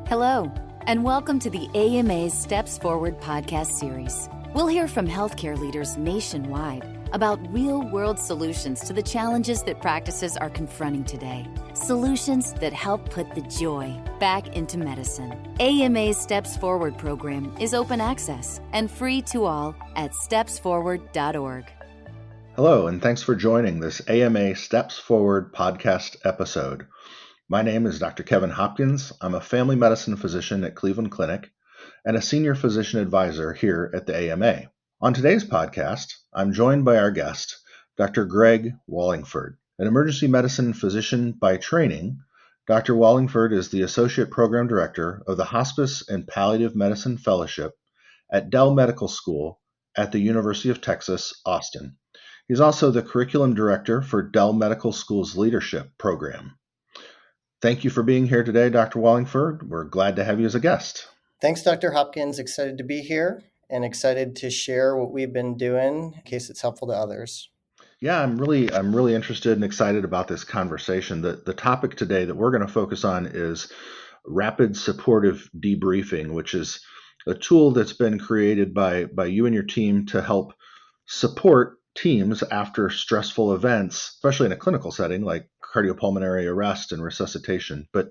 Hello, and welcome to the AMA's Steps Forward podcast series. We'll hear from healthcare leaders nationwide about real-world solutions to the challenges that practices are confronting today. Solutions that help put the joy back into medicine. AMA's Steps Forward program is open access and free to all at stepsforward.org. Hello, and thanks for joining this AMA Steps Forward podcast episode. My name is Dr. Kevin Hopkins. I'm a family medicine physician at Cleveland Clinic and a senior physician advisor here at the AMA. On today's podcast, I'm joined by our guest, Dr. Greg Wallingford, an emergency medicine physician by training. Dr. Wallingford is the Associate Program Director of the Hospice and Palliative Medicine Fellowship at Dell Medical School at the University of Texas, Austin. He's also the Curriculum Director for Dell Medical School's Leadership Program. Thank you for being here today, Dr. Wallingford. We're glad to have you as a guest. Thanks, Dr. Hopkins. Excited to be here and excited to share what we've been doing in case it's helpful to others. Yeah, I'm really interested and excited about this conversation. The topic today that we're going to focus on is rapid supportive debriefing, which is a tool that's been created by you and your team to help support teams after stressful events, especially in a clinical setting like cardiopulmonary arrest and resuscitation. But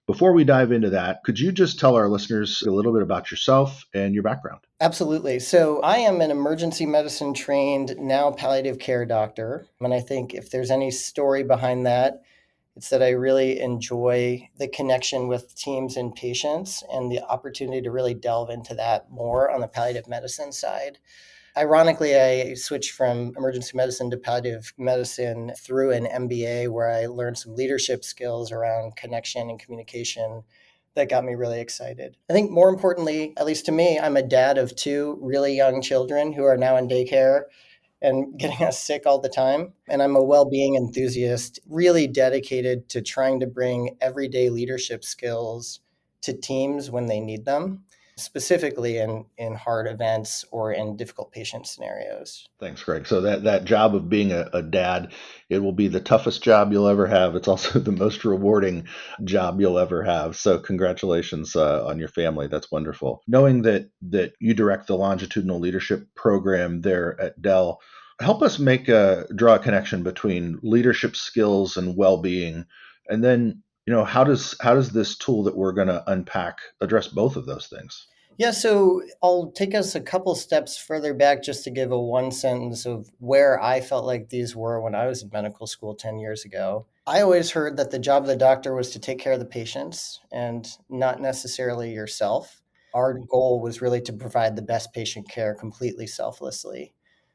before we dive into that, could you just tell our listeners a little bit about yourself and your background? Absolutely. So I am an emergency medicine trained, now palliative care doctor. And I think if there's any story behind that, it's that I really enjoy the connection with teams and patients and the opportunity to really delve into that more on the palliative medicine side. Ironically, I switched from emergency medicine to palliative medicine through an MBA where I learned some leadership skills around connection and communication that got me really excited. I think more importantly, at least to me, I'm a dad of two really young children who are now in daycare and getting us sick all the time. And I'm a well-being enthusiast, really dedicated to trying to bring everyday leadership skills to teams when they need them, specifically in hard events or in difficult patient scenarios. Thanks, Greg. So that job of being a dad, it will be the toughest job you'll ever have. It's also the most rewarding job you'll ever have. So congratulations on your family. That's wonderful. Knowing that you direct the longitudinal leadership program there at Dell, help us draw a connection between leadership skills and well-being, and then how does this tool that we're going to unpack address both of those things? Yeah, so I'll take us a couple steps further back just to give a one sentence of where I felt like these were when I was in medical school 10 years ago. I always heard that the job of the doctor was to take care of the patients and not necessarily yourself. Our goal was really to provide the best patient care completely selflessly.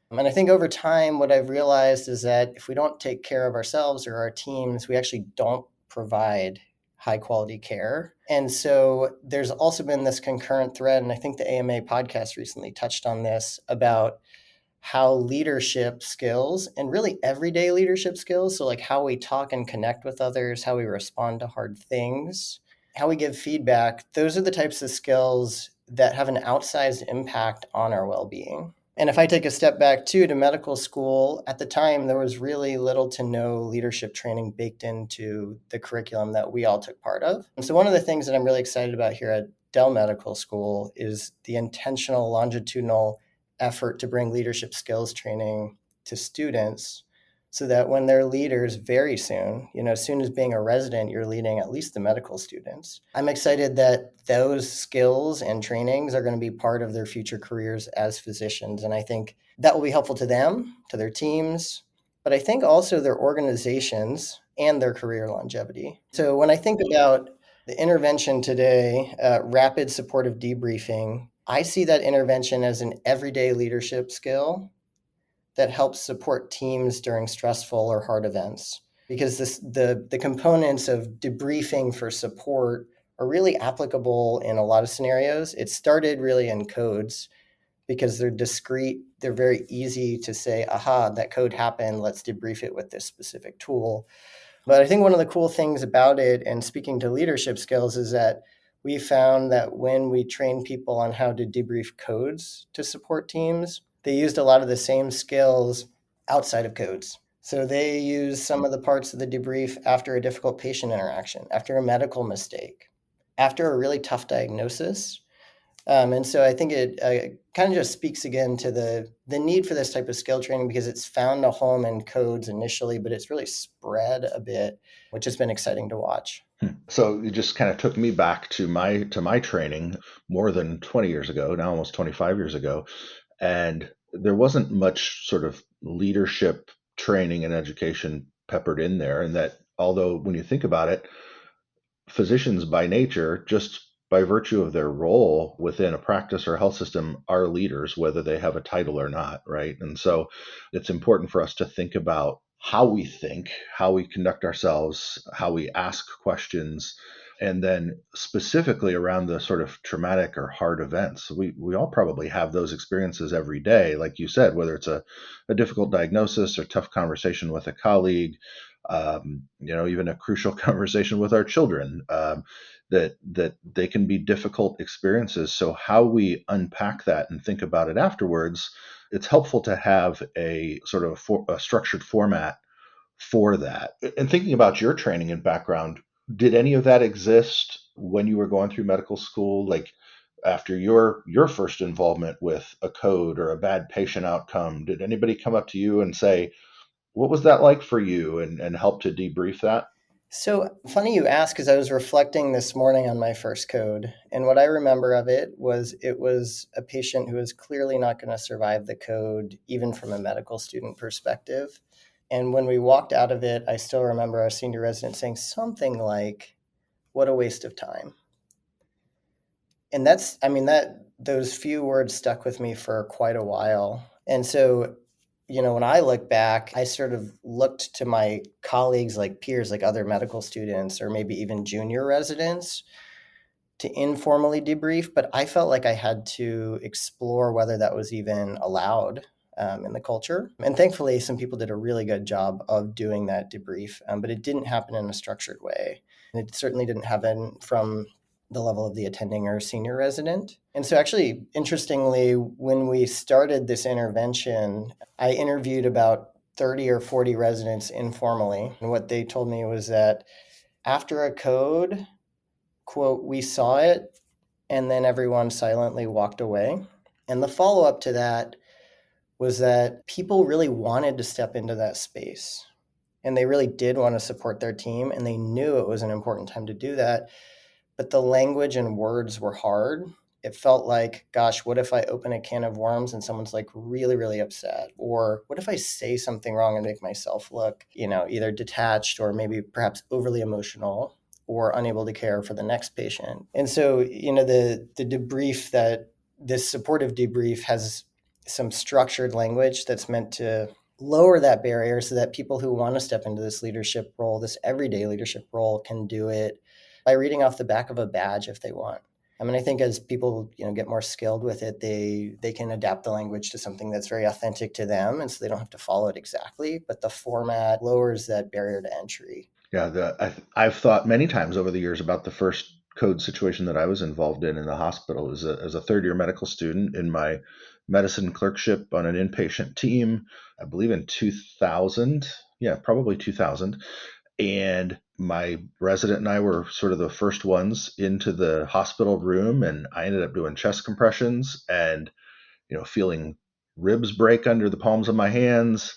And I think over time, what I've realized is that if we don't take care of ourselves or our teams, we actually don't provide high quality care. And so there's also been this concurrent thread, and I think the AMA podcast recently touched on this, about how leadership skills and really everyday leadership skills, so like how we talk and connect with others, how we respond to hard things, how we give feedback, those are the types of skills that have an outsized impact on our well-being. And if I take a step back too to medical school, at the time, there was really little to no leadership training baked into the curriculum that we all took part of. And so one of the things that I'm really excited about here at Dell Medical School is the intentional longitudinal effort to bring leadership skills training to students so that when they're leaders very soon, as soon as being a resident, you're leading at least the medical students. I'm excited that those skills and trainings are going to be part of their future careers as physicians. And I think that will be helpful to them, to their teams, but I think also their organizations and their career longevity. So when I think about the intervention today, rapid supportive debriefing, I see that intervention as an everyday leadership skill that helps support teams during stressful or hard events. Because the components of debriefing for support are really applicable in a lot of scenarios. It started really in codes because they're discrete. They're very easy to say, aha, that code happened. Let's debrief it with this specific tool. But I think one of the cool things about it, and speaking to leadership skills, is that we found that when we train people on how to debrief codes to support teams, they used a lot of the same skills outside of codes. So they use some of the parts of the debrief after a difficult patient interaction, after a medical mistake, after a really tough diagnosis. And so I think it kind of just speaks again to the need for this type of skill training, because it's found a home in codes initially, but it's really spread a bit, which has been exciting to watch. So you just kind of took me back to my training more than 20 years ago, now almost 25 years ago, and there wasn't much sort of leadership training and education peppered in there. And that, although when you think about it, physicians by nature, just by virtue of their role within a practice or health system, are leaders, whether they have a title or not, right? And so it's important for us to think about how we think, how we conduct ourselves, how we ask questions, and then specifically around the sort of traumatic or hard events. We all probably have those experiences every day, like you said, whether it's a difficult diagnosis or tough conversation with a colleague, even a crucial conversation with our children, that they can be difficult experiences. So how we unpack that and think about it afterwards, it's helpful to have a sort of a structured format for that. And thinking about your training and background, did any of that exist when you were going through medical school? Like after your first involvement with a code or a bad patient outcome, did anybody come up to you and say, what was that like for you, and help to debrief that? So funny you ask, because I was reflecting this morning on my first code. And what I remember of it was a patient who was clearly not going to survive the code, even from a medical student perspective. And when we walked out of it, I still remember our senior resident saying something like, "What a waste of time." And those few words stuck with me for quite a while. And so, when I look back, I sort of looked to my colleagues, like peers, like other medical students, or maybe even junior residents, to informally debrief, but I felt like I had to explore whether that was even allowed in the culture. And thankfully, some people did a really good job of doing that debrief, but it didn't happen in a structured way. And it certainly didn't happen from the level of the attending or senior resident. And so, actually, interestingly, when we started this intervention, I interviewed about 30 or 40 residents informally. And what they told me was that after a code, quote, "we saw it," and then everyone silently walked away. And the follow up to that was that people really wanted to step into that space, and they really did want to support their team, and they knew it was an important time to do that. But the language and words were hard. It felt like, gosh, what if I open a can of worms and someone's like really, really upset? Or what if I say something wrong and make myself look, either detached or maybe perhaps overly emotional or unable to care for the next patient? And so, the debrief, that this supportive debrief, has some structured language that's meant to lower that barrier so that people who want to step into this leadership role, this everyday leadership role, can do it by reading off the back of a badge if they want. I think as people get more skilled with it, they can adapt the language to something that's very authentic to them, and so they don't have to follow it exactly. But the format lowers that barrier to entry. Yeah, I've thought many times over the years about the first code situation that I was involved in the hospital as a third year medical student in my medicine clerkship on an inpatient team, I believe in 2000. Yeah, probably 2000. And my resident and I were sort of the first ones into the hospital room, and I ended up doing chest compressions and, feeling ribs break under the palms of my hands.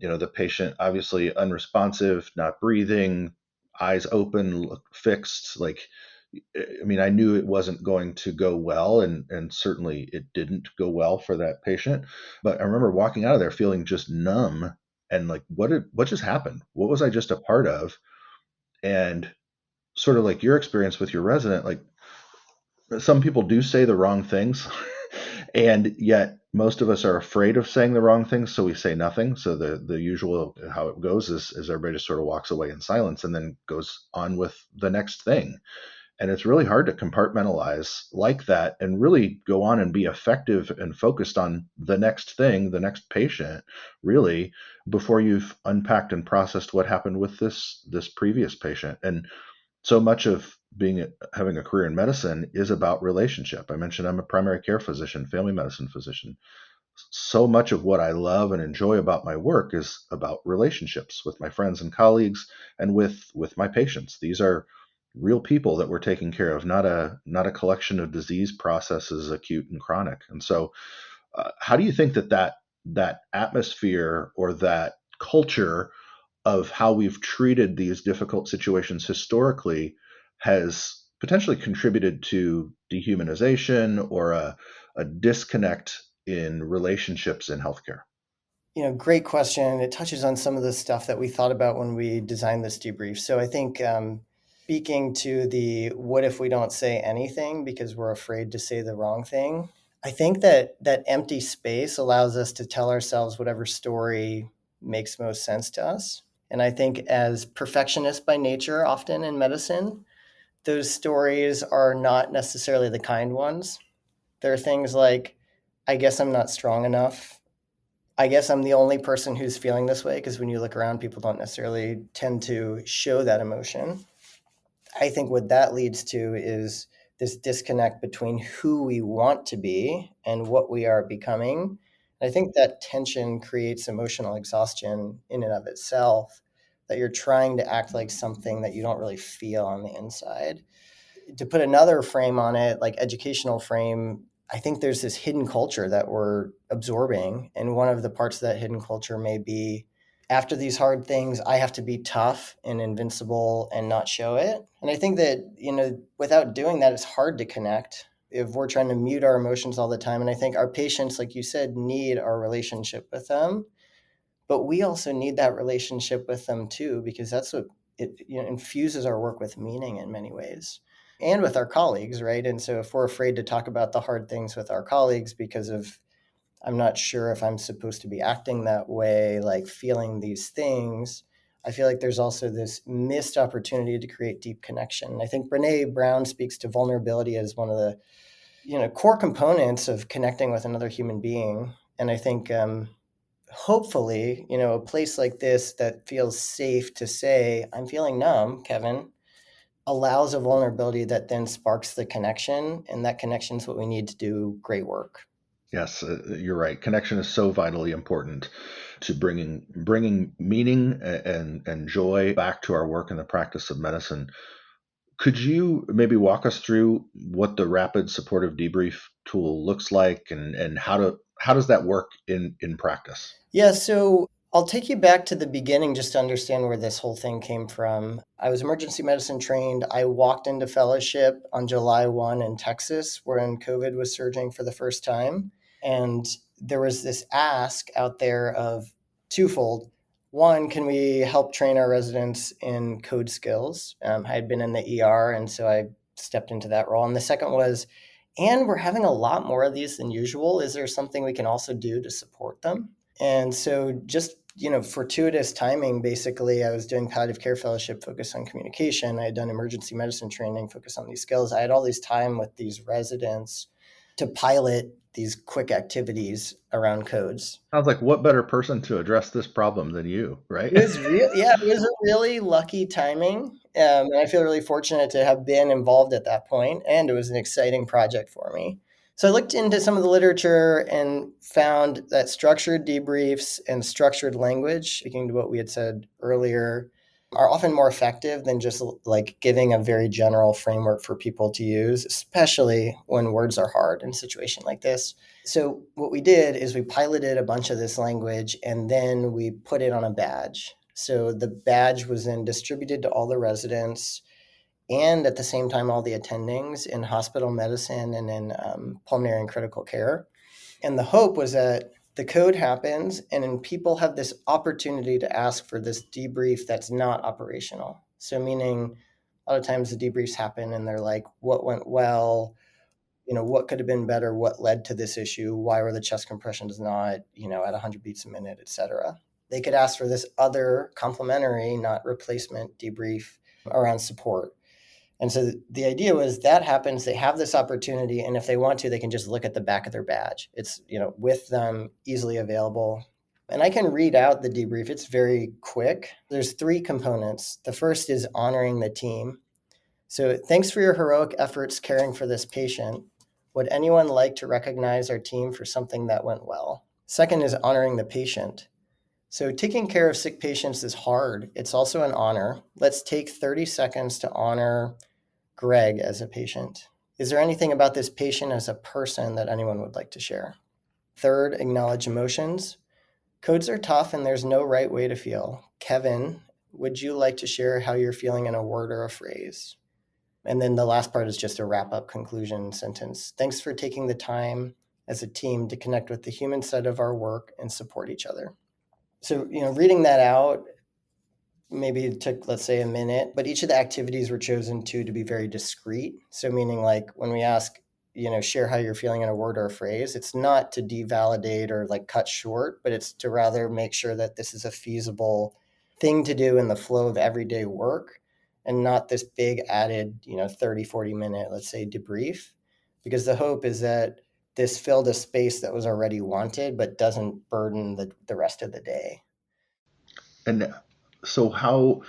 The patient obviously unresponsive, not breathing, eyes open, look fixed. Like, I knew it wasn't going to go well, and certainly it didn't go well for that patient. But I remember walking out of there feeling just numb and like, what just happened? What was I just a part of? And sort of like your experience with your resident, like some people do say the wrong things, and yet most of us are afraid of saying the wrong things, so we say nothing. So the usual how it goes is everybody just sort of walks away in silence and then goes on with the next thing. And it's really hard to compartmentalize like that and really go on and be effective and focused on the next thing, the next patient, really, before you've unpacked and processed what happened with this previous patient. And so much of having a career in medicine is about relationship. I mentioned I'm a primary care physician, family medicine physician. So much of what I love and enjoy about my work is about relationships with my friends and colleagues and with my patients. These are real people that we're taking care of, not a collection of disease processes, acute and chronic. And so, how do you think that atmosphere or that culture of how we've treated these difficult situations historically has potentially contributed to dehumanization or a disconnect in relationships in healthcare? Great question. It touches on some of the stuff that we thought about when we designed this debrief. So I think speaking to the what if we don't say anything because we're afraid to say the wrong thing, I think that empty space allows us to tell ourselves whatever story makes most sense to us. And I think as perfectionists by nature, often in medicine, those stories are not necessarily the kind ones. There are things like, I guess I'm not strong enough. I guess I'm the only person who's feeling this way, because when you look around, people don't necessarily tend to show that emotion. I think what that leads to is this disconnect between who we want to be and what we are becoming. I think that tension creates emotional exhaustion in and of itself, that you're trying to act like something that you don't really feel on the inside. To put another frame on it, like educational frame, I think there's this hidden culture that we're absorbing. And one of the parts of that hidden culture may be, after these hard things, I have to be tough and invincible and not show it. And I think that, without doing that, it's hard to connect if we're trying to mute our emotions all the time. And I think our patients, like you said, need our relationship with them. But we also need that relationship with them too, because that's what it infuses our work with meaning in many ways, and with our colleagues, right? And so if we're afraid to talk about the hard things with our colleagues because of, I'm not sure if I'm supposed to be acting that way, like feeling these things, I feel like there's also this missed opportunity to create deep connection. I think Brene Brown speaks to vulnerability as one of the core components of connecting with another human being. And I think hopefully, a place like this that feels safe to say, I'm feeling numb, Kevin, allows a vulnerability that then sparks the connection. And that connection is what we need to do great work. Yes, you're right. Connection is so vitally important to bringing meaning and joy back to our work in the practice of medicine. Could you maybe walk us through what the rapid supportive debrief tool looks like, and how does that work in practice? Yeah, so I'll take you back to the beginning just to understand where this whole thing came from. I was emergency medicine trained. I walked into fellowship on July 1 in Texas, when COVID was surging for the first time. And there was this ask out there of twofold. One, can we help train our residents in code skills? I had been in the ER, and so I stepped into that role. And the second was, and we're having a lot more of these than usual. Is there something we can also do to support them? And so just, fortuitous timing, basically, I was doing palliative care fellowship focused on communication. I had done emergency medicine training focused on these skills. I had all this time with these residents to pilot these quick activities around codes. Sounds like what better person to address this problem than you, right? It was a really lucky timing. And I feel really fortunate to have been involved at that point, and it was an exciting project for me. So I looked into some of the literature and found that structured debriefs and structured language, speaking to what we had said earlier, are often more effective than just like giving a very general framework for people to use, especially when words are hard in a situation like this. So what we did is we piloted a bunch of this language, and then we put it on a badge. So the badge was then distributed to all the residents, and at the same time, all the attendings in hospital medicine and in pulmonary and critical care. And the hope was that the code happens, and then people have this opportunity to ask for this debrief that's not operational. So meaning a lot of times the debriefs happen and they're like, what went well? What could have been better? What led to this issue? Why were the chest compressions not, at 100 beats a minute, et cetera? They could ask for this other complementary, not replacement debrief around support. And so the idea was that happens, they have this opportunity, and if they want to, they can just look at the back of their badge. It's, with them, easily available. And I can read out the debrief. It's very quick. There's 3 components. The first is honoring the team. So thanks for your heroic efforts caring for this patient. Would anyone like to recognize our team for something that went well? Second is honoring the patient. So taking care of sick patients is hard. It's also an honor. Let's take 30 seconds to honor Greg as a patient. Is there anything about this patient as a person that anyone would like to share? Third, acknowledge emotions. Codes are tough and there's no right way to feel. Kevin, would you like to share how you're feeling in a word or a phrase? And then the last part is just a wrap up conclusion sentence. Thanks for taking the time as a team to connect with the human side of our work and support each other. So, reading that out, maybe it took, let's say, a minute, but each of the activities were chosen to be very discreet. So meaning like when we ask, share how you're feeling in a word or a phrase, it's not to devalidate or like cut short, but it's to rather make sure that this is a feasible thing to do in the flow of everyday work and not this big added, 30, 40 minute, let's say, debrief. Because the hope is that this filled a space that was already wanted, but doesn't burden the rest of the day. And so how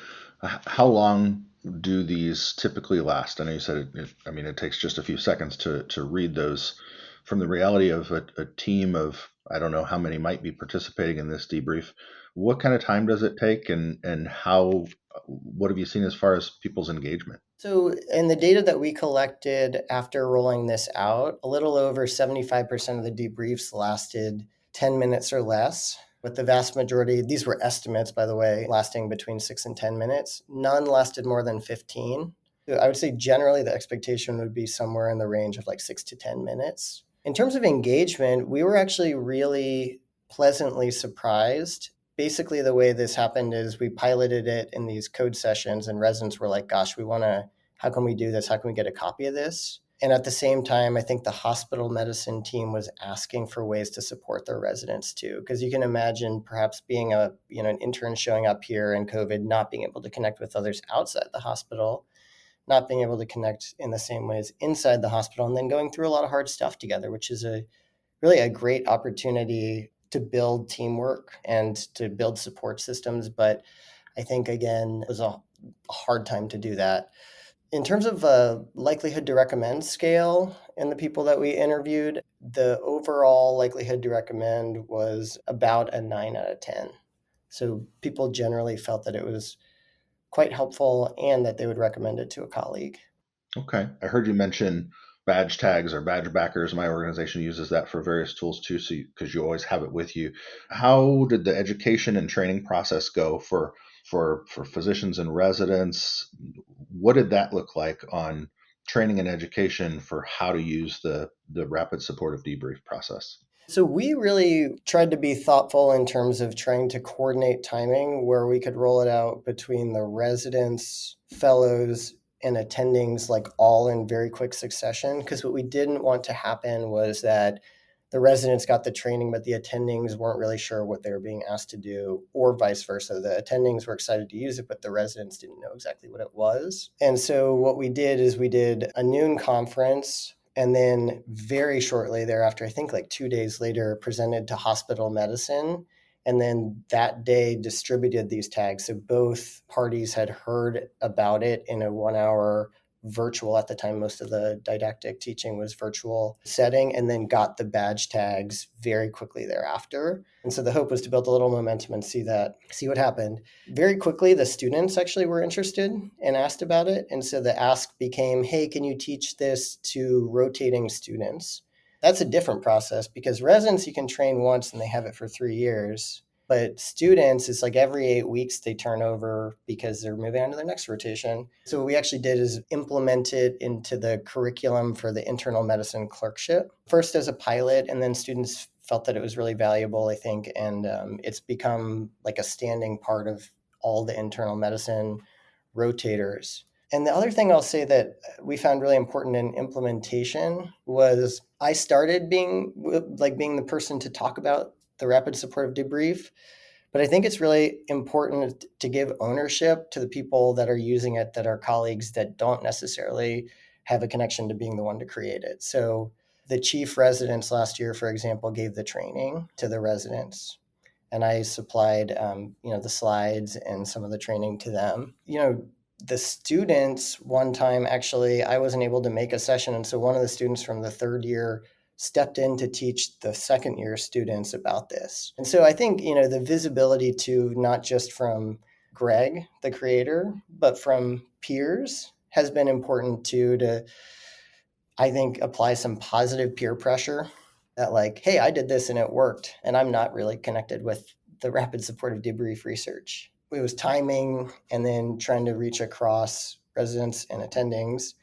long do these typically last? I know you said it takes just a few seconds to read those. From the reality of a team of, I don't know how many might be participating in this debrief, what kind of time does it take, and what have you seen as far as people's engagement? So, in the data that we collected after rolling this out, a little over 75% of the debriefs lasted 10 minutes or less, with the vast majority, these were estimates, by the way, lasting between 6 and 10 minutes. None lasted more than 15. I would say generally the expectation would be somewhere in the range of like 6 to 10 minutes. In terms of engagement, we were actually really pleasantly surprised. Basically, the way this happened is we piloted it in these code sessions, and residents were like, gosh, how can we do this? How can we get a copy of this? And at the same time, I think the hospital medicine team was asking for ways to support their residents too. Because you can imagine perhaps being an intern showing up here in COVID, not being able to connect with others outside the hospital, not being able to connect in the same ways inside the hospital, and then going through a lot of hard stuff together, which is really a great opportunity to build teamwork and to build support systems. But I think, again, it was a hard time to do that. In terms of a likelihood to recommend scale in the people that we interviewed, the overall likelihood to recommend was about a 9 out of 10. So people generally felt that it was quite helpful and that they would recommend it to a colleague. Okay. I heard you mention badge tags or badge backers. My organization uses that for various tools too, so because you always have it with you. How did the education and training process go for physicians and residents? What did that look like on training and education for how to use the rapid supportive debrief process? So we really tried to be thoughtful in terms of trying to coordinate timing where we could roll it out between the residents, fellows, and attendings, like all in very quick succession. Because what we didn't want to happen was that the residents got the training, but the attendings weren't really sure what they were being asked to do, or vice versa. The attendings were excited to use it, but the residents didn't know exactly what it was. And so what we did is we did a noon conference, and then very shortly thereafter, I think like 2 days later, presented to hospital medicine. And then that day distributed these tags. So both parties had heard about it in a 1 hour virtual, at the time most of the didactic teaching was virtual setting, and then got the badge tags very quickly thereafter. And so the hope was to build a little momentum and see what happened. Very quickly, the students actually were interested and asked about it. And so the ask became, hey, can you teach this to rotating students? That's a different process because residents you can train once and they have it for 3 years. But students, it's like every 8 weeks they turn over because they're moving on to their next rotation. So what we actually did is implement it into the curriculum for the internal medicine clerkship, first as a pilot, and then students felt that it was really valuable, I think, and it's become like a standing part of all the internal medicine rotators. And the other thing I'll say that we found really important in implementation was I started being the person to talk about the rapid supportive debrief. But I think it's really important to give ownership to the people that are using it, that are colleagues that don't necessarily have a connection to being the one to create it. So the chief residents last year, for example, gave the training to the residents. And I supplied, the slides and some of the training to them. The students, one time, actually, I wasn't able to make a session. And so one of the students from the third year stepped in to teach the second year students about this. And so I think, the visibility to not just from Greg, the creator, but from peers has been important too, to, I think, apply some positive peer pressure that, like, hey, I did this and it worked, and I'm not really connected with the rapid supportive debrief research. It was timing and then trying to reach across residents and attendings,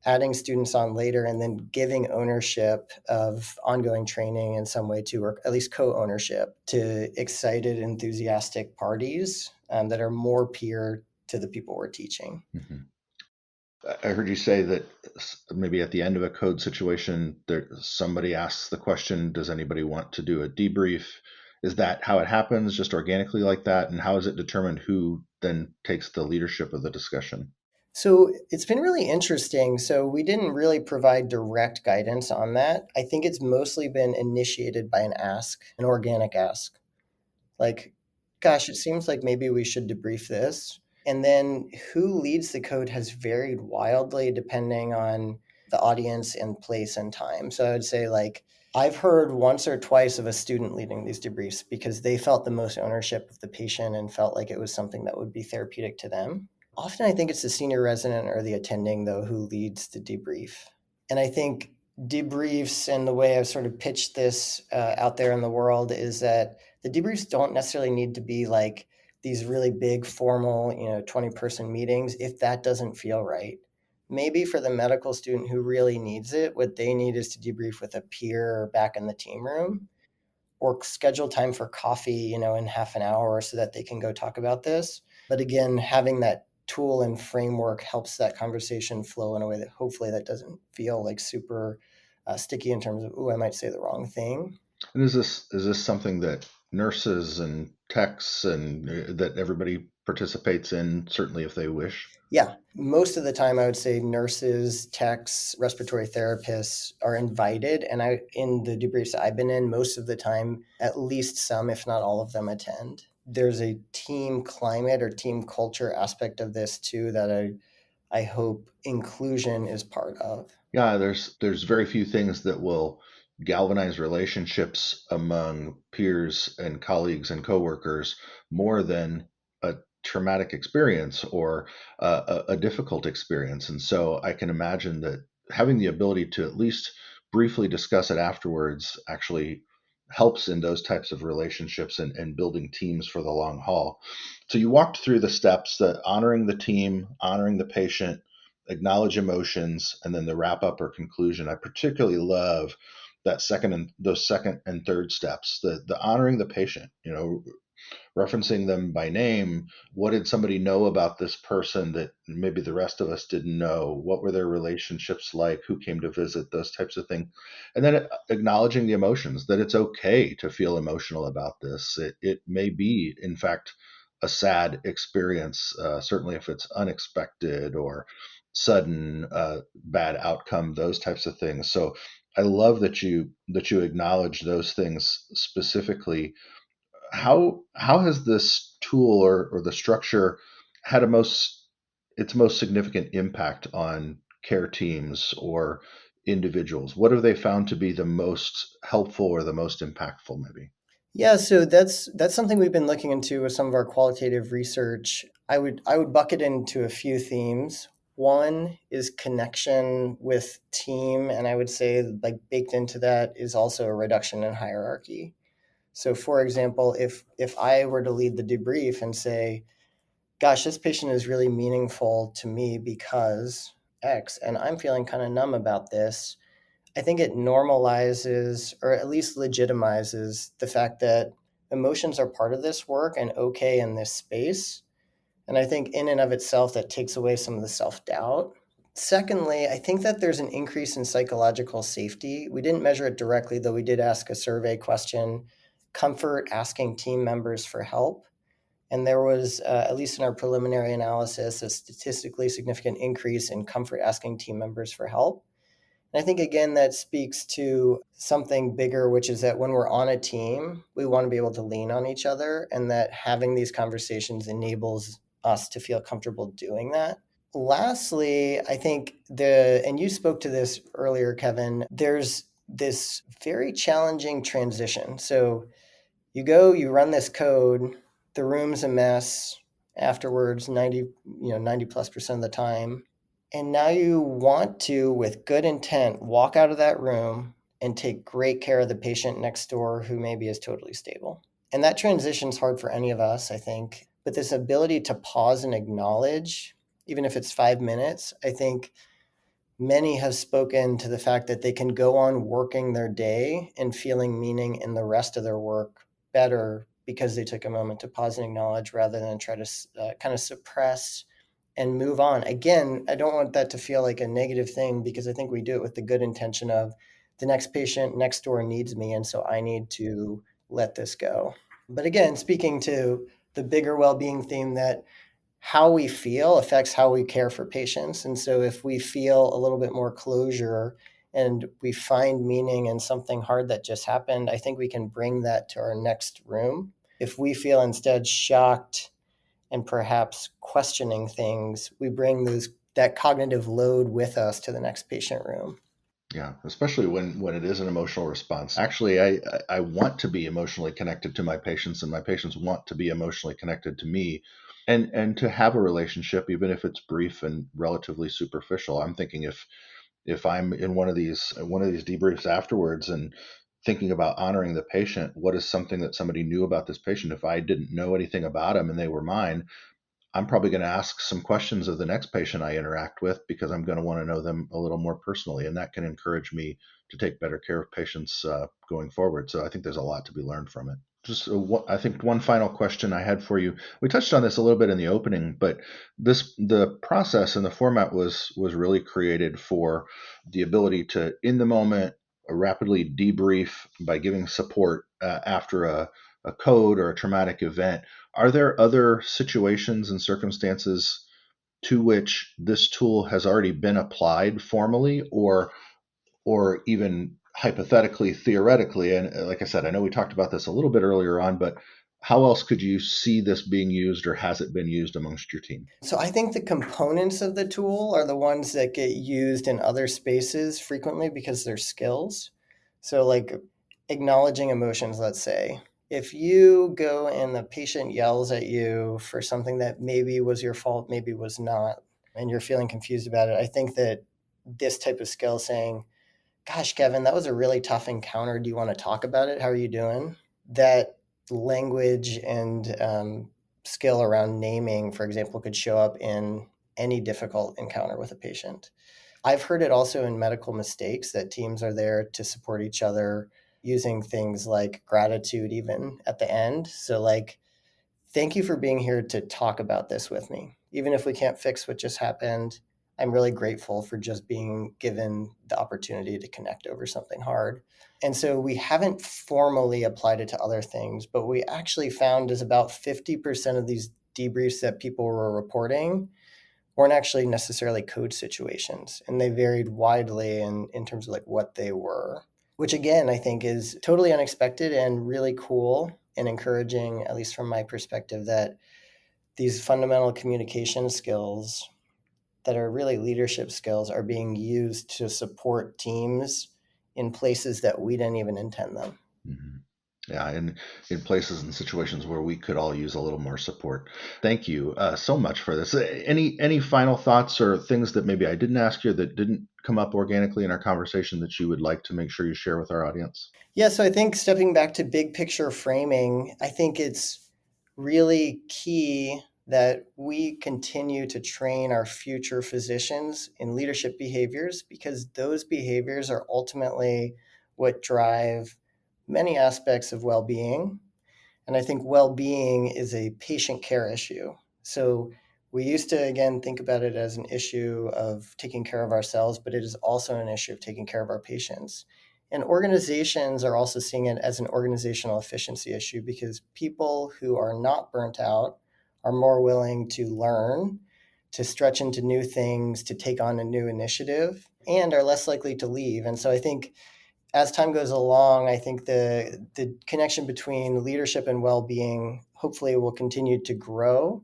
adding students on later, and then giving ownership of ongoing training in some way too, or at least co-ownership to excited, enthusiastic parties that are more peer to the people we're teaching. Mm-hmm. I heard you say that maybe at the end of a code situation, somebody asks the question, does anybody want to do a debrief? Is that how it happens, just organically like that? And how is it determined who then takes the leadership of the discussion? So it's been really interesting. So we didn't really provide direct guidance on that. I think it's mostly been initiated by an ask, an organic ask. Like, gosh, it seems like maybe we should debrief this. And then who leads the code has varied wildly depending on the audience and place and time. So I would say, like, I've heard once or twice of a student leading these debriefs because they felt the most ownership of the patient and felt like it was something that would be therapeutic to them. Often I think it's the senior resident or the attending, though, who leads the debrief. And I think debriefs, and the way I've sort of pitched this out there in the world, is that the debriefs don't necessarily need to be like these really big formal 20-person meetings if that doesn't feel right. Maybe for the medical student who really needs it, what they need is to debrief with a peer back in the team room, or schedule time for coffee in half an hour so that they can go talk about this. But again, having that tool and framework helps that conversation flow in a way that hopefully that doesn't feel like super sticky in terms of, I might say the wrong thing. And is this something that nurses and techs and that everybody participates in, certainly if they wish? Yeah, most of the time I would say nurses, techs, respiratory therapists are invited, and in the debriefs I've been in, most of the time at least some, if not all of them, attend. There's a team climate or team culture aspect of this too that I hope inclusion is part of. Yeah, there's very few things that will galvanize relationships among peers and colleagues and coworkers more than a traumatic experience or a difficult experience. And so I can imagine that having the ability to at least briefly discuss it afterwards actually helps in those types of relationships and building teams for the long haul. So you walked through the steps, that honoring the team, honoring the patient, acknowledge emotions, and then the wrap up or conclusion. I particularly love that those second and third steps, the honoring the patient, referencing them by name. What did somebody know about this person that maybe the rest of us didn't know? What were their relationships like? Who came to visit? Those types of things. And then acknowledging the emotions, that it's okay to feel emotional about this. It may be, in fact, a sad experience, certainly if it's unexpected or sudden bad outcome, those types of things. So I love that you acknowledge those things specifically. How has this tool or the structure had its most significant impact on care teams or individuals? What have they found to be the most helpful or the most impactful, maybe? Yeah, so that's something we've been looking into with some of our qualitative research. I would bucket into a few themes. One is connection with team, and I would say like baked into that is also a reduction in hierarchy. So for example, if I were to lead the debrief and say, gosh, this patient is really meaningful to me because X, and I'm feeling kind of numb about this, I think it normalizes or at least legitimizes the fact that emotions are part of this work and okay in this space. And I think in and of itself, that takes away some of the self doubt. Secondly, I think that there's an increase in psychological safety. We didn't measure it directly, though we did ask a survey question, comfort asking team members for help. And there was, at least in our preliminary analysis, a statistically significant increase in comfort asking team members for help. And I think, again, that speaks to something bigger, which is that when we're on a team, we want to be able to lean on each other, and that having these conversations enables us to feel comfortable doing that. Lastly, I think and you spoke to this earlier, Kevin, there's this very challenging transition. So you go, you run this code, the room's a mess afterwards, 90+% of the time. And now you want to, with good intent, walk out of that room and take great care of the patient next door who maybe is totally stable. And that transition's hard for any of us, I think. But this ability to pause and acknowledge, even if it's 5 minutes, I think many have spoken to the fact that they can go on working their day and feeling meaning in the rest of their work better because they took a moment to pause and acknowledge rather than try to kind of suppress and move on. Again, I don't want that to feel like a negative thing because I think we do it with the good intention of the next patient next door needs me, and so I need to let this go. But again, speaking to the bigger well-being theme, that how we feel affects how we care for patients. And so if we feel a little bit more closure and we find meaning in something hard that just happened, I think we can bring that to our next room. If we feel instead shocked and perhaps questioning things, we bring that cognitive load with us to the next patient room. Yeah, especially when it is an emotional response. Actually, I want to be emotionally connected to my patients, and my patients want to be emotionally connected to me, and to have a relationship, even if it's brief and relatively superficial. I'm thinking if I'm in one of these debriefs afterwards and thinking about honoring the patient, what is something that somebody knew about this patient? If I didn't know anything about them and they were mine, I'm probably going to ask some questions of the next patient I interact with because I'm going to want to know them a little more personally, and that can encourage me to take better care of patients going forward. So I think there's a lot to be learned from it. Just I think one final question I had for you. We touched on this a little bit in the opening, but the process and the format was really created for the ability to, in the moment, rapidly debrief by giving support after a code or a traumatic event. Are there other situations and circumstances to which this tool has already been applied formally or even hypothetically, theoretically? And like I said, I know we talked about this a little bit earlier on, but how else could you see this being used, or has it been used amongst your team? So I think the components of the tool are the ones that get used in other spaces frequently because they're skills. So like acknowledging emotions, let's say. If you go and the patient yells at you for something that maybe was your fault, maybe was not, and you're feeling confused about it, I think that this type of skill saying, gosh, Kevin, that was a really tough encounter. Do you want to talk about it? How are you doing? That language and skill around naming, for example, could show up in any difficult encounter with a patient. I've heard it also in medical mistakes that teams are there to support each other using things like gratitude, even at the end. So, like, thank you for being here to talk about this with me. Even if we can't fix what just happened, I'm really grateful for just being given the opportunity to connect over something hard. And so we haven't formally applied it to other things, but we actually found is about 50% of these debriefs that people were reporting weren't actually necessarily code situations. And they varied widely in terms of like what they were, which again, I think is totally unexpected and really cool and encouraging, at least from my perspective, that these fundamental communication skills that are really leadership skills are being used to support teams in places that we didn't even intend them. Mm-hmm. Yeah, and in places and situations where we could all use a little more support. Thank you so much for this. Any final thoughts or things that maybe I didn't ask you that didn't come up organically in our conversation that you would like to make sure you share with our audience? Yeah, so I think stepping back to big picture framing, I think it's really key that we continue to train our future physicians in leadership behaviors because those behaviors are ultimately what drive many aspects of well-being. And I think well-being is a patient care issue. So we used to, again, think about it as an issue of taking care of ourselves, but it is also an issue of taking care of our patients. And organizations are also seeing it as an organizational efficiency issue because people who are not burnt out are more willing to learn, to stretch into new things, to take on a new initiative, and are less likely to leave. And so I think as time goes along, I think the connection between leadership and well-being hopefully will continue to grow.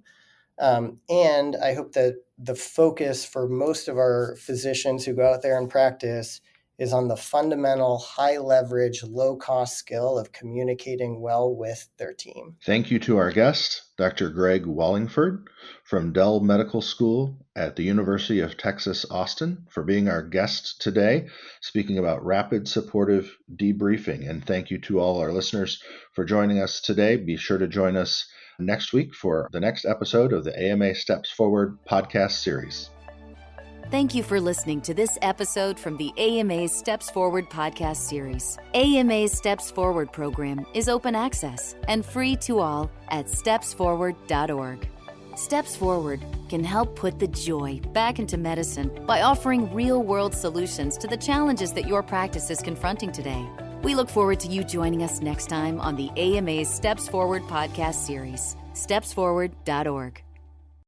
And I hope that the focus for most of our physicians who go out there and practice is on the fundamental, high-leverage, low-cost skill of communicating well with their team. Thank you to our guest, Dr. Greg Wallingford from Dell Medical School at the University of Texas, Austin, for being our guest today, speaking about rapid supportive debriefing. And thank you to all our listeners for joining us today. Be sure to join us next week for the next episode of the AMA Steps Forward podcast series. Thank you for listening to this episode from the AMA's Steps Forward podcast series. AMA's Steps Forward program is open access and free to all at stepsforward.org. Steps Forward can help put the joy back into medicine by offering real-world solutions to the challenges that your practice is confronting today. We look forward to you joining us next time on the AMA's Steps Forward podcast series. stepsforward.org.